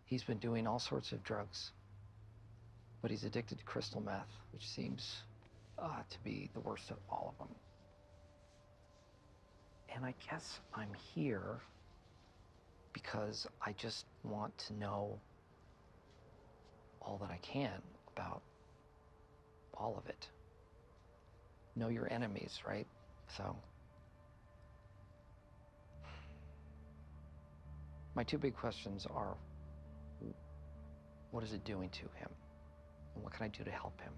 He's been doing all sorts of drugs, but he's addicted to crystal meth, which seems to be the worst of all of them. And I guess I'm here because I just want to know all that I can about all of it. Know your enemies, right? So, my two big questions are, what is it doing to him? And what can I do to help him?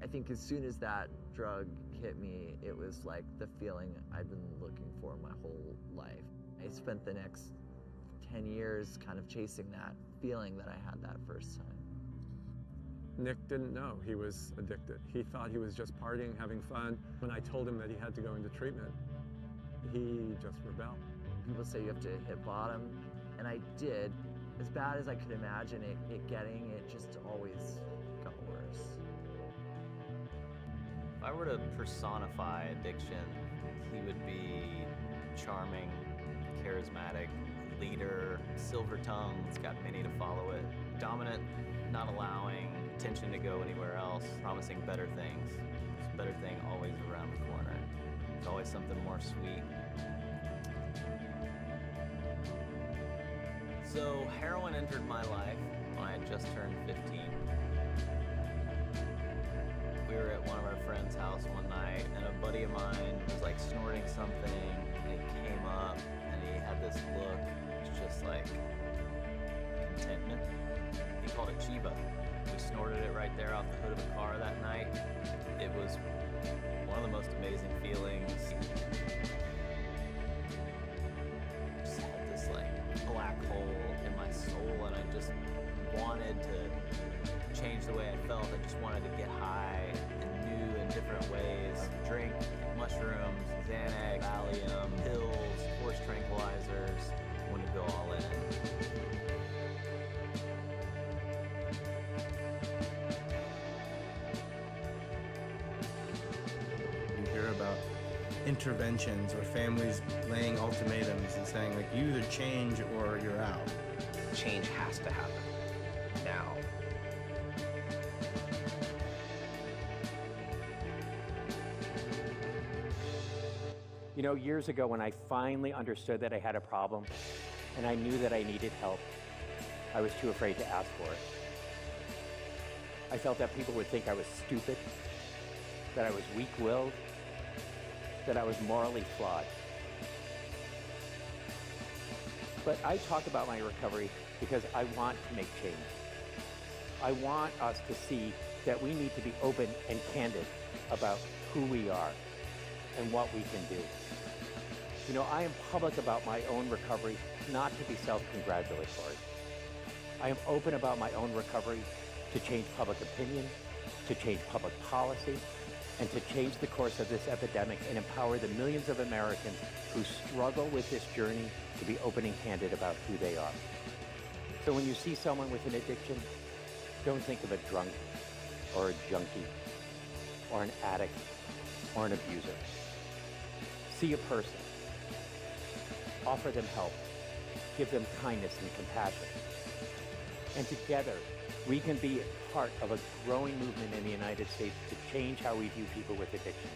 I think as soon as that drug hit me, it was like the feeling I'd been looking for my whole life. I spent the next 10 years kind of chasing that feeling that I had that first time. Nick didn't know he was addicted. He thought he was just partying, having fun. When I told him that he had to go into treatment, he just rebelled. People say you have to hit bottom, and I did. As bad as I could imagine it getting, it just always got worse. If I were to personify addiction, he would be charming, charismatic, leader, silver tongue, it's got many to follow it, dominant, not allowing attention to go anywhere else, promising better things. This better thing always around the corner. There's always something more sweet. So heroin entered my life when I had just turned 15. We were at one of our friend's house one night, and a buddy of mine was like snorting something, and he came up, and he had this look, it's just like contentment. He called it Chiba. We snorted it right there off the hood of a car that night. It was one of the most amazing feelings. Just had this like black hole in my soul, and I just wanted to change the way I felt. I just wanted to get high in new and different ways. Drink mushrooms, Xanax, Valium, pills, horse tranquilizers. I wanted to go all in. You hear about interventions or families laying ultimatums and saying, like, you either change or you're out. Change has to happen now. You know, years ago when I finally understood that I had a problem and I knew that I needed help, I was too afraid to ask for it. I felt that people would think I was stupid, that I was weak-willed, that I was morally flawed. But I talk about my recovery because I want to make change. I want us to see that we need to be open and candid about who we are and what we can do. You know, I am public about my own recovery, not to be self-congratulatory. I am open about my own recovery to change public opinion, to change public policy, and to change the course of this epidemic and empower the millions of Americans who struggle with this journey to be open and candid about who they are. So when you see someone with an addiction, don't think of a drunk or a junkie or an addict or an abuser. See a person. Offer them help. Give them kindness and compassion. And together, we can be part of a growing movement in the United States to change how we view people with addiction.